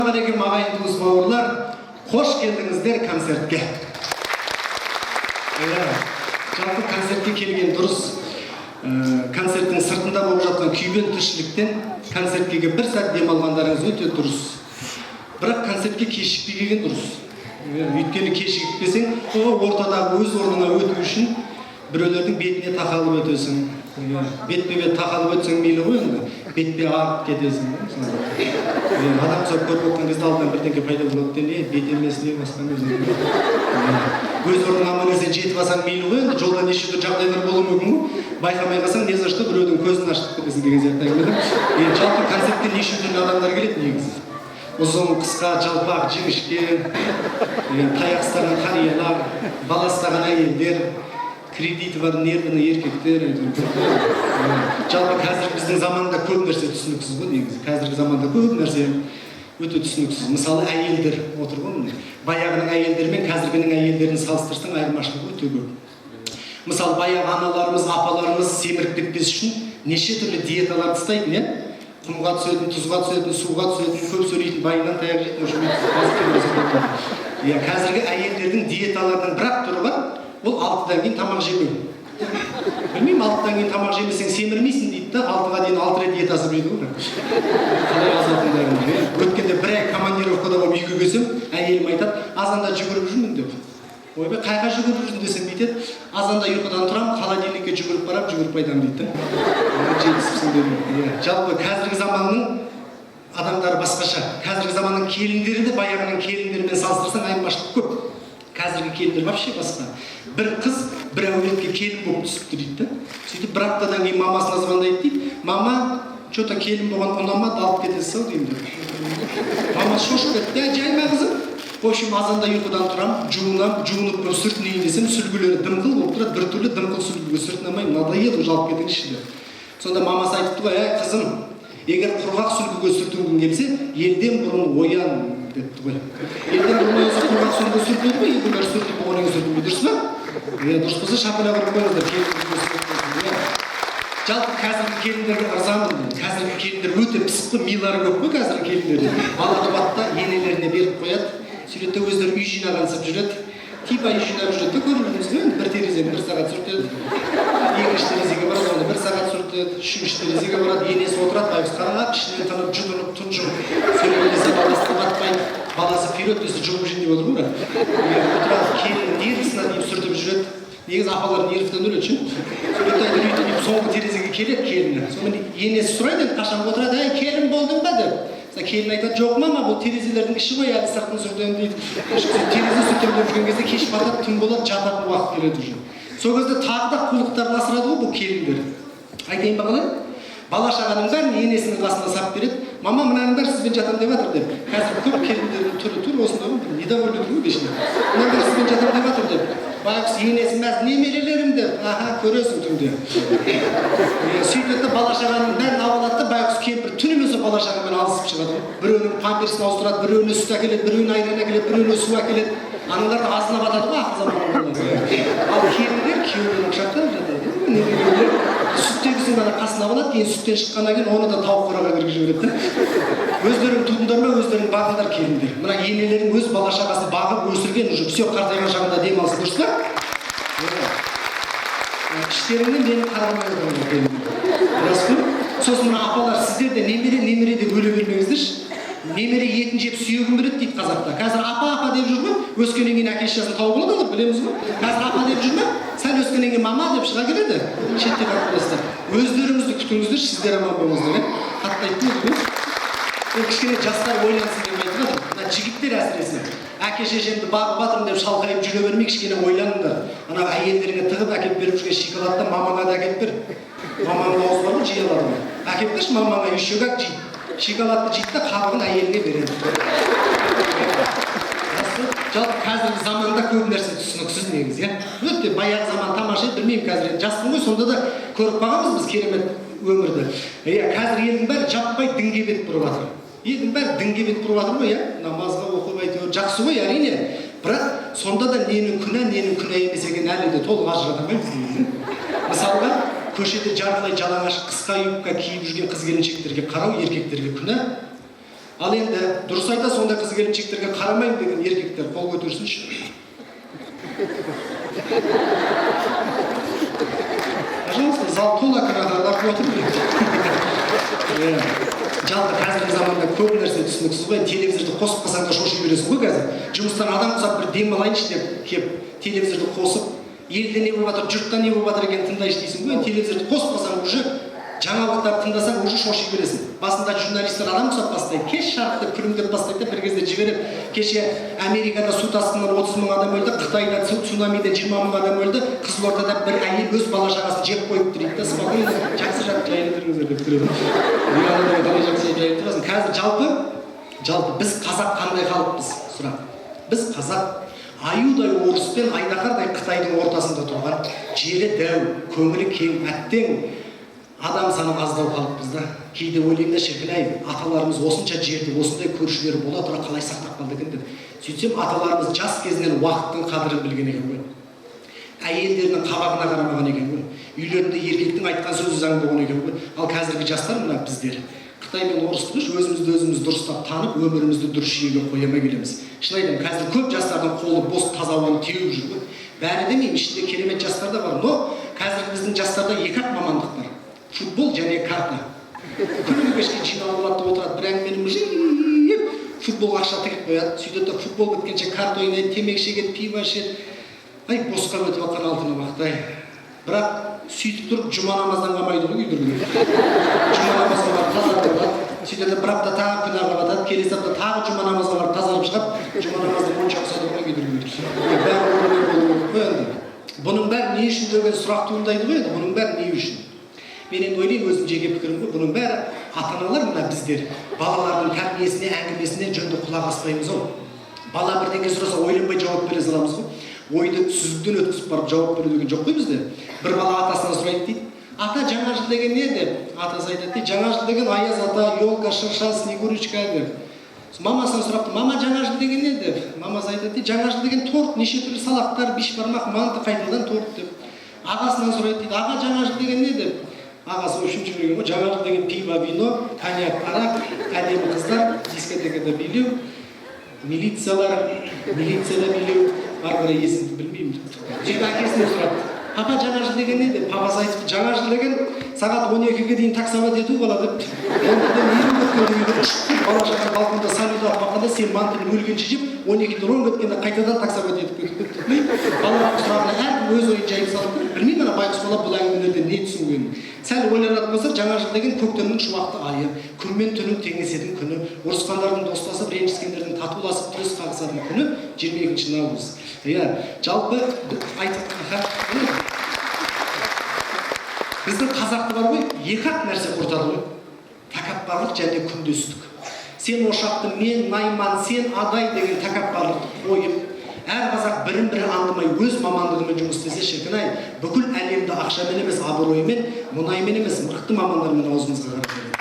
Assalamualaikum ағайын туыс бауырлар, қош келдіңіздер концертке. Жалпы концертке келген дұрыс. Концерттің сыртында болып жатқан күйбең тіршіліктен концертке бір сәт демалғандарыңыз өте дұрыс. Бірақ концертке кешікпей келген дұрыс. Өйткені кешігіп келсең, ортадағы өз орнына өту үшін біреулердің бетіне тақалып өтесің. Бетпе-бет тақалып өтсең мейлі ғой енді, бетпе ағып кетесің. Адам сол көріп отқан кезде алдынан бірдеңе пайда болады не, бет емес не басқан өзің. Өз орныңа аман есен жетіп алсаң мейлі ғой енді, жолда неше түрлі жағдайлар болуы мүмкін ғой. Байқамай қалсаң не за что біреудің көзін ашып кетесің деген сияқты әңгіме. Жалпы концертке неше түрлі адамдар келеді негізі. Ұзын, қысқа, жалпақ, жіңішке, таяқ ұстаған қариялар, бала ұстаған әйелдер, кредиті бар нервіні еркектер. Жалпы қазір біздің заманда көп нәрсе түсініксіз ғой негізі. Қазіргі заманда көп нәрсе өте түсініксіз. Мысалы әйелдер отыр ғой міне. Баяғының әйелдері мен қазіргінің әйелдерін салыстырсаң айырмашылығы өте көп. Мысалы баяғы аналарымыз, апаларымыз семіріп кетпес үшін неше түрлі диеталар тастайтын, иә? Құмға түсетін, тұзға түсетін, суға түсетін, көп сөйлейтін, байынан таяқ жейтін. Қазіргі әйелдердің диеталарының бір-ақ түрі бар. Ол 6-дан кейін тамақ жемеу. Білмеймін, 6-дан кейін тамақ жемесең семірмейсің дейді да, 6-ға дейін 6 рет диетасы біледі ғой. Қалай азатындағын. Өткенде бір ай командировкада болып үйге келсем, әйелім айтады, азанда жүгіріп жүрмін деп. Ойбай, қайға жүгіріп жүрсің десем бүйтеді, азанда ұйқыдан тұрам, холодильникке жүгіріп барам, жүгіріп қайтамын дейді. Жетісіпсің дедім. Жалпы қазіргі заманның адамдары басқаша. Қазіргі заманның келіндері де баяғының келіндерімен салыстырсаң айырмашылық көп. Қазіргі келіндер вообще басқа. Бір қыз бір әулетке келін болып түсіпті дейді. Сөйтіп бір аптадан кейін мамасына звондайды дейді. Мама, что-то келін болған ұнамады, алып кетесіз-ау деймін деп. Мама шошып кетті. Жайма қызым. В общем, азанда ұйқыдан тұрам, жуынып сүртінейін десем, сүлгілері дымқыл болып тұрады, бір түрлі дымқыл сүлгіге сүртінамайын, надоело жалып кетіңізші деп. Сонда мамасы айтыпты ғой, қызым, егер құрғақ сүлгіге сүртінгің келсе, елден бұрын оян депті ғой. Елден бұрын оянса құрғақ сүлгіге сүртіледі ғой, егер сүртіп оған сүртінбей, дұрыс па? Дұрыс болса шапына құрып қойыңыздар. Жалпы қазіргі келіндерге ырзамын. Қазіргі келіндер өте пысық, милары көп қой қазіргі келіндер. Бала туады, енелеріне беріп қояды. Суретте өздері үй жинағансып жүреді. Типа үй жинап жүреді. Көріп жүрміз ғой, бір терезені 1 сағат сүртеді. Екінші терезеге барады, оны 1 сағат сүртеді. Үшінші терезеге барады, енесі отырады, байғыз қарағат, ішінен тынып, жұтынып, тұнжып, сөйлемесе баласы батпайды. Баласы вперед десе жұғып жүрейін деп отыр ғой. Отырады, келіннің нервісіне дейіп сүртіп жүреді. Негізі апалар нервтен өледі ше. Суретте айтып, соңғы терезеге келеді келіні. Сонымен енесі сұрайды, қашан отырады, әй келін болдың ба деп. Келін айтады, жоқ мама, бұл терезелердің іші ғой, әлі сыртын сүртемін дейді. Терезе сүртем деп жүрген кезде кеш батады, түн болады, жататын уақыт келеді уже. Сол кезде тағы да қулықтарын асырады ғой бұл келіндер. Айтайын ба қалай? Бала-шағаның бәрін енесінің қасына сап береді. Мама, мынаның бәрі сізбен жатам деп жатыр деп. Қазір көп келіндердің түрі осында ғой, недовольны тұр ғой кешіне. Мынаның бәрі сізбен жатам деп жатыр деп. Байғыз енесі мәз немерелерім деп, аха, көресің түнде. Сөйтеді бала-шағаның бәрін алады, байғыз кемпір түнімен сол бала-шағамен алысып шығады. Біреуінің памперсін ауыстырады, біреуіне сүт әкеледі, біреуіне айран әкеледі, біреуіне су әкеледі. Аналар да азына батады ғой ақыл заманында. Ал келіндер күйеуінен құшақтап жатады. Сүттегісін ана қасына алады, кейін сүттен шыққаннан кейін оны да тауық қораға кіргізіп жібереді. Өздерің тудыңдар ма, өздерің бағыңдар келіндер. Мына енелерің өз бала-шағасы бағып өсірген уже все қартайған шағында демалысы дұрыс па? Іштеріңнен мені қарамай отырыңдар. Рас қой? Сосын мына апалар сіздер де немере деп өле бермеңіздерші. Немере етін жеп сүйегін береді дейді қазақта. Қазір апа деп жүр ме? Өскеннен кейін әке шешесін тауып алады олар, білеміз ғой. Қазір апа деп жүр ме? Сәл өскеннен кейін мама деп шыға келеді. Шетте қалыптастар. Өздеріңізді күтіңіздер, сіздер аман болыңыздар. Қатты айттыңыз ғой. Кішкене жастар ойлансын деп айтып жатыр. Мына жігіттер әсіресе. Әке шешемді бағып батырмын деп шалқайып жүре бермей кішкене ойланыңдар. Ана әйелдеріңе тығып әкеп беріп жүрген шоколадты мамаңа да әкеп бер. Мамаңның аузы бар ғой, жей алады ғой. Әкеп берші мамаңа еще как жейді. Шоколадты жейді да қабығын әйеліне береді. Жалпы қазіргі заманда көп нәрсе түсініксіз негізі, өте баяғы заман тамаша еді, білмеймін қазір жаспын ғой, сонда да көріп бағамыз біз керемет өмірді. Қазір елдің бәрі жаппай дінге бет бұрып жатыр. Елдің бәрі дінге бет бұрып жатыр ғой, намазға оқып әйтеуір жақсы ғой, әрине. Бірақ сонда да ненің күнә емес екенін әлі де толық ажырата алмаймыз. Мысалға, көшеде жартылай жалаңаш қысқа юбка киіп жүрген қыз-келіншектерге қарау еркектерге күнә. Ал енді дұрыс айта, сондай қыз келіншектерге қарамаймын деген еркектер қол көтерсінші. Пожалуйста, зал тола қырағарлап отыр. Жалпы қазіргі заманда көп нәрсе түсініксіз ғой. Телевизорды қосып қалсаң да шоши бересің ғой қазір. Жұмыстан адам ұзап бір демалайыншы деп кеп телевизорды қосып, елде не болып жатыр, жұртта не болып жатыр екенін тыңдайыншы дейсің ғой. Телевизорды қосып қалсаң уже жаңалықтарды тыңдасаң уже шоши бересің. Басында журналистер адам ұзап бастайды, кеш жарық деп күлімдеп бастайды да бір кезде жіберіп, кеше Америкада су тасқынынан 30 мың адам өлді, Қытайда цунамиден 20 мың адам өлді, Қызылордада бір әйел өз бала шағасын жеп қойып тұр дейді. Спокойно, жақсы жайып тұрыңыздар деп тұрады. Қазір жалпы біз қазақ қандай халықпыз сұрақ. Біз қазақ аюдай орыс пен айдаһардай Қытайдың ортасында тұрған, жері дәу, көңілі кең, әттең адам саны аздау халықпыз да. Кейде ойлаймын да шіркін-ай, аталарымыз осынша жерде, осындай көршілері бола тұра қалай сақтап қалды екен деп. Сөйтсем, аталарымыз жас кезінен уақыттың қадірін білген екен ғой. Әйелдерінің қабағына қарамаған екен ғой. Үйлерінде еркектің айтқан сөзі заң болған екен ғой. Ал қазіргі жастар мына біздер Қытай мен орысты өзімізді өзіміз дұрыстап танып, өмірімізді дұрыс жүйеге қоймай келеміз. Шын айтамын, қазір көп жастардың қолы бос, таза ауаны теуіп жүр ғой. Бәрі демеймін, ішінде керемет жастар да бар. Но қазір біздің жастарда екі-ақ мамандық бар. Футбол және карта. Күні кешке жиналып алады, отырады, бір әңгімені мүжіп, футболға ақша тігіп қояды. Сөйтеді, футбол біткенше карта ойнайды, темекі шегеді, пиво ішеді. Ай, босқа өтіп жатқан алтын уақыт-ай. Бірақ сөйтіп тұрып жұма намаздан қалмайды ғой үйдірген. Жұма намазға барып тазарып алады. Сөйтеді, бір апта тағы күнәға батады, келесі апта тағы жұма намазға барып тазарып шығады. Жұма намазды монша ұқсады ғой үйдірген. Бәрі орнымен болуы ғой енді. Бұның бәрі не үшін деген сұрақ туындайды ғой енді. Бұның бәрі не үшін? Мен енді ойлаймын, өзім жеке пікірім ғой, бұның бәрі ата-аналар мына біздер балалардың тәрбиесіне, әңгімесіне жөнді құлақ аспаймыз ғой. Бала бірдеңе сұраса ойланбай жауап бере саламыз ғой. Ойды сүзгіден өткізіп барып жауап беру деген жоқ қой бізде. Бір бала атасынан сұрайды дейді, ата жаңа жыл деген не деп? Атасы айтады дейді, жаңа жыл деген аяз ата, елка, шырша, снегурочка деп. Мамасынан сұрапты, мама жаңа жыл деген не деп? Мамасы айтады дейді, жаңа жыл деген торт, неше түрлі салақтар, бешбармақ, манты, қайтадан торт деп. Ағасынан сұрайды дейді, аға жаңа жыл деген не деп? Ағасы үшінші білген ғой, жаңа жыл деген пиво, вино, коньяк, арақ, әдемі қыздар, дискотекада билеу, милицияда билеу, ары қарай есімді білмеймін. Жеке әкесінен сұрады, папа жаңа жыл деген не деп? Папасы айтыпты, жаңа жыл деген сағат 12-ге дейін таксовать ету бала деп. Ендіден 20 өткенде үйде ұшып, бала шаға балконда салют атып баққанда сен мантыны өлгенше жеп, 12-де 10 өткенде қайтадан таксовать етіп кетіп. Баланың сұрағына әркім өз ойын жайып салып, білмеймін ана байқұс бала бұл әңгімелерден не түсінгенін. Сәл ойланатын болса, жаңа жыл деген көктемнің шуақты айы, күн мен түннің теңесетін күні, ұрысқандардың достасып, ренжіскендердің татуласып, күрес қағысатын күні 22 наурыз. Жалпы біздің қазақты бар ғой, екі-ақ нәрсе құртады ғой. Тәкаппарлық және күндестік. Сен ошақты, мен найман, сен адай деген тәкаппарлықты қойып, әр қазақ бірін-бірі аңдымай өз мамандығымен жұмыс істесе шіркін-ай, бүкіл әлемді ақшамен емес, абыроймен, мұнаймен емес, мықты мамандармен аузымызға қарап келеді.